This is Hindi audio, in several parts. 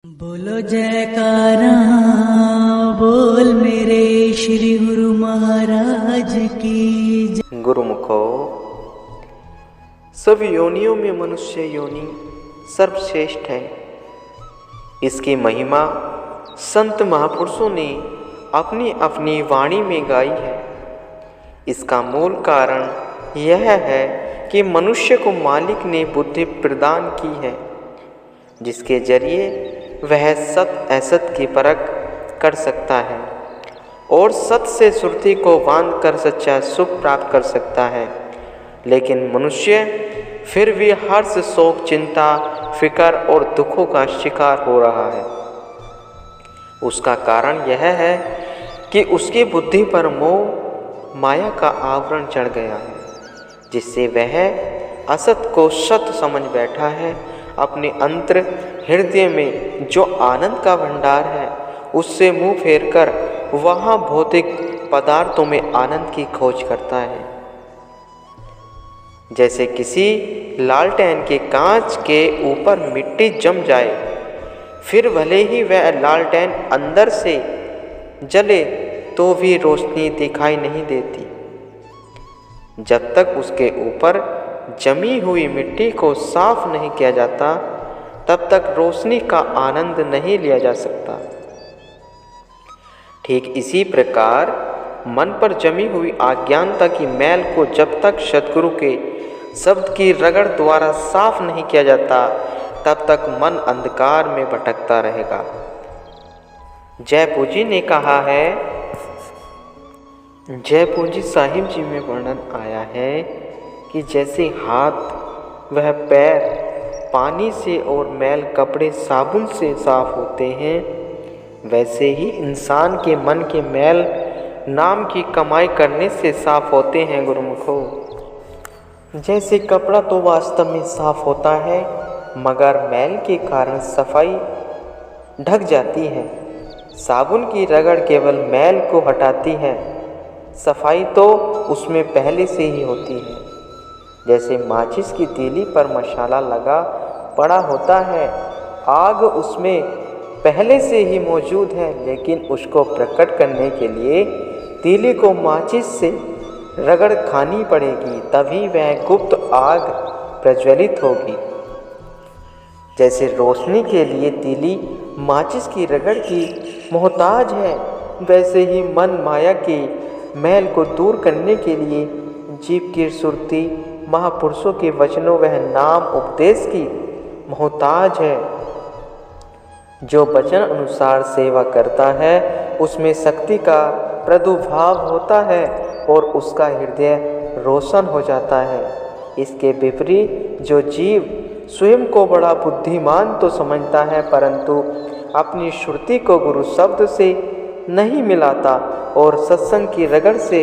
बोलो जयकारा बोल मेरे श्री गुरु महाराज की जय। गुरुमुखो, सब योनियों में मनुष्य योनि सर्वश्रेष्ठ है। इसकी महिमा संत महापुरुषों ने अपनी अपनी वाणी में गाई है। इसका मूल कारण यह है कि मनुष्य को मालिक ने बुद्धि प्रदान की है, जिसके जरिए वह सत असत की परख कर सकता है और सत से सुरति को बांध कर सच्चा सुख प्राप्त कर सकता है। लेकिन मनुष्य फिर भी हर्ष, शोक, चिंता, फिक्र और दुखों का शिकार हो रहा है। उसका कारण यह है कि उसकी बुद्धि पर मोह माया का आवरण चढ़ गया है, जिससे वह असत को सत समझ बैठा है। अपने अंतर हृदय में जो आनंद का भंडार है, उससे मुंह फेरकर वहाँ भौतिक पदार्थों में आनंद की खोज करता है। जैसे किसी लालटेन के कांच के ऊपर मिट्टी जम जाए, फिर भले ही वह लालटेन अंदर से जले तो भी रोशनी दिखाई नहीं देती। जब तक उसके ऊपर जमी हुई मिट्टी को साफ नहीं किया जाता, तब तक रोशनी का आनंद नहीं लिया जा सकता। ठीक इसी प्रकार मन पर जमी हुई अज्ञानता की मैल को जब तक सद्गुरु के शब्द की रगड़ द्वारा साफ नहीं किया जाता, तब तक मन अंधकार में भटकता रहेगा। जयपूजी ने कहा है, जयपूजी साहिब जी में वर्णन आया है कि जैसे हाथ वह पैर पानी से और मैल कपड़े साबुन से साफ होते हैं, वैसे ही इंसान के मन के मैल नाम की कमाई करने से साफ होते हैं। गुरुमुखो, जैसे कपड़ा तो वास्तव में साफ होता है, मगर मैल के कारण सफाई ढक जाती है। साबुन की रगड़ केवल मैल को हटाती है, सफाई तो उसमें पहले से ही होती है। जैसे माचिस की तीली पर मसाला लगा पड़ा होता है, आग उसमें पहले से ही मौजूद है, लेकिन उसको प्रकट करने के लिए तीली को माचिस से रगड़ खानी पड़ेगी, तभी वह गुप्त आग प्रज्वलित होगी। जैसे रोशनी के लिए तीली माचिस की रगड़ की मोहताज है, वैसे ही मन माया की मैल को दूर करने के लिए जीव की सुरती महापुरुषों के वचनों वह नाम उपदेश की मोहताज है। जो वचन अनुसार सेवा करता है, उसमें शक्ति का प्रादुर्भाव होता है और उसका हृदय रोशन हो जाता है। इसके विपरीत जो जीव स्वयं को बड़ा बुद्धिमान तो समझता है, परंतु अपनी श्रुति को गुरु शब्द से नहीं मिलाता और सत्संग की रगड़ से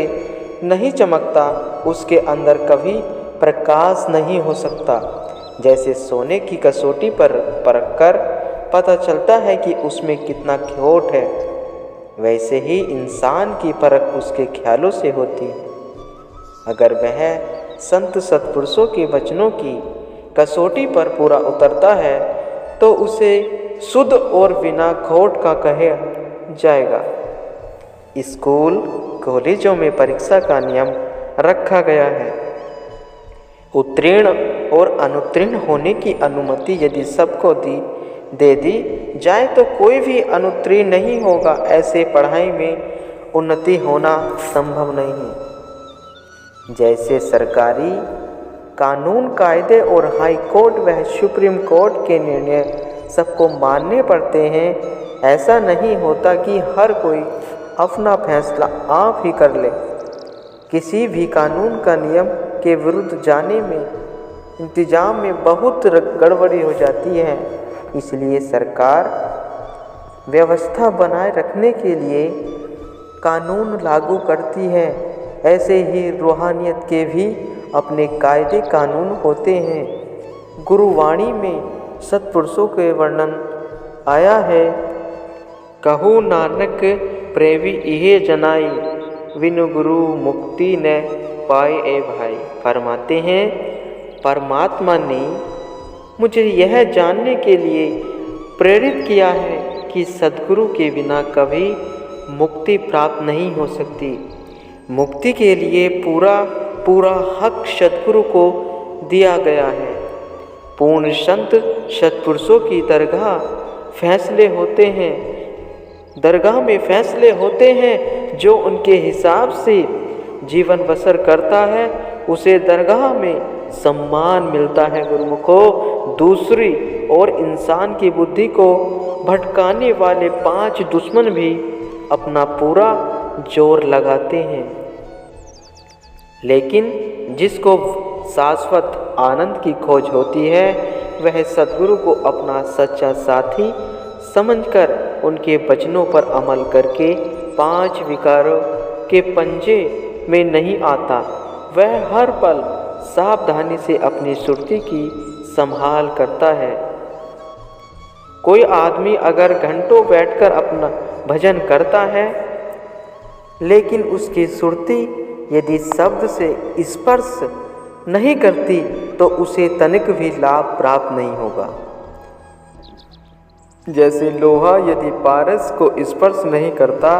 नहीं चमकता, उसके अंदर कभी प्रकाश नहीं हो सकता। जैसे सोने की कसौटी पर परख कर पता चलता है कि उसमें कितना खोट है, वैसे ही इंसान की परख उसके ख्यालों से होती है। अगर वह संत सत्पुरुषों के वचनों की कसौटी पर पूरा उतरता है, तो उसे शुद्ध और बिना खोट का कहे जाएगा। स्कूल कॉलेजों में परीक्षा का नियम रखा गया है। उत्तीर्ण और अनुत्तीर्ण होने की अनुमति यदि सबको दे दी जाए तो कोई भी अनुत्तीर्ण नहीं होगा। ऐसे पढ़ाई में उन्नति होना संभव नहीं है। जैसे सरकारी कानून, कायदे और हाई कोर्ट व सुप्रीम कोर्ट के निर्णय सबको मानने पड़ते हैं, ऐसा नहीं होता कि हर कोई अपना फैसला आप ही कर ले। किसी भी कानून का नियम के विरुद्ध जाने में इंतजाम में बहुत गड़बड़ी हो जाती है। इसलिए सरकार व्यवस्था बनाए रखने के लिए कानून लागू करती है। ऐसे ही रूहानियत के भी अपने कायदे कानून होते हैं। गुरुवाणी में सत्पुरुषों के वर्णन आया है, कहूँ नानक प्रेवी इहे जनाई, बिनु गुरु मुक्ति न पाए ए भाई। फरमाते हैं, परमात्मा ने मुझे यह जानने के लिए प्रेरित किया है कि सद्गुरु के बिना कभी मुक्ति प्राप्त नहीं हो सकती। मुक्ति के लिए पूरा हक सद्गुरु को दिया गया है। पूर्ण संत सत्पुरुषों की दरगाह में फैसले होते हैं। जो उनके हिसाब से जीवन बसर करता है उसे दरगाह में सम्मान मिलता है गुरुमुखों। दूसरी ओर इंसान की बुद्धि को भटकाने वाले 5 दुश्मन भी अपना पूरा जोर लगाते हैं, लेकिन जिसको शाश्वत आनंद की खोज होती है वह सद्गुरु को अपना सच्चा साथी समझकर उनके वचनों पर अमल करके 5 विकारों के पंजे में नहीं आता। वह हर पल सावधानी से अपनी सुरती की संभाल करता है। कोई आदमी अगर घंटों बैठकर अपना भजन करता है, लेकिन उसकी सुरती यदि शब्द से स्पर्श नहीं करती तो उसे तनिक भी लाभ प्राप्त नहीं होगा। जैसे लोहा यदि पारस को स्पर्श नहीं करता,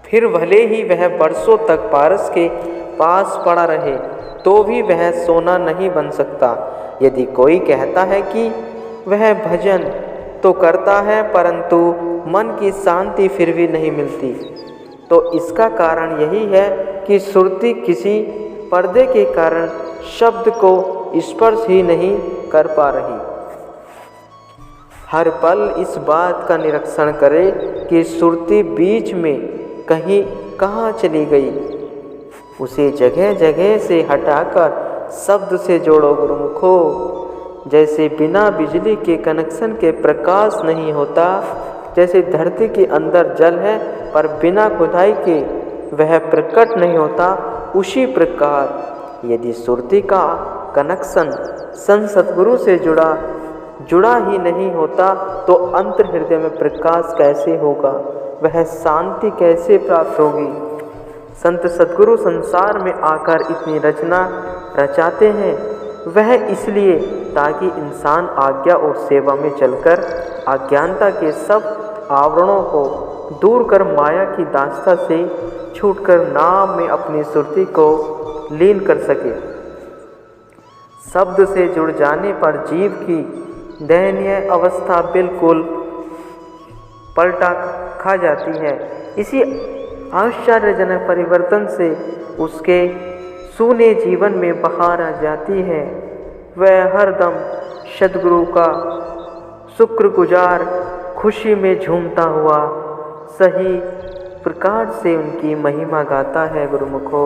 फिर भले ही वह वर्षों तक पारस के पास पड़ा रहे तो भी वह सोना नहीं बन सकता। यदि कोई कहता है कि वह भजन तो करता है परंतु मन की शांति फिर भी नहीं मिलती, तो इसका कारण यही है कि सुरती किसी पर्दे के कारण शब्द को स्पर्श ही नहीं कर पा रही। हर पल इस बात का निरीक्षण करे कि सुरती बीच में कहाँ चली गई। उसे जगह जगह से हटाकर शब्द से जोड़ो गुरुमुखों। जैसे बिना बिजली के कनेक्शन के प्रकाश नहीं होता, जैसे धरती के अंदर जल है पर बिना खुदाई के वह प्रकट नहीं होता, उसी प्रकार यदि सुरती का कनेक्शन संत सद्गुरु से जुड़ा ही नहीं होता तो अंतर हृदय में प्रकाश कैसे होगा, वह शांति कैसे प्राप्त होगी। संत सद्गुरु संसार में आकर इतनी रचना रचाते हैं, वह इसलिए ताकि इंसान आज्ञा और सेवा में चलकर अज्ञानता के सब आवरणों को दूर कर माया की दास्ता से छूटकर नाम में अपनी सुरती को लीन कर सके। शब्द से जुड़ जाने पर जीव की दयनीय अवस्था बिल्कुल पलटा खा जाती है। इसी आश्चर्यजनक परिवर्तन से उसके सूने जीवन में बहार आ जाती है। वह हरदम सद्गुरु का शुक्रगुजार खुशी में झूमता हुआ सही प्रकार से उनकी महिमा गाता है गुरुमुखों।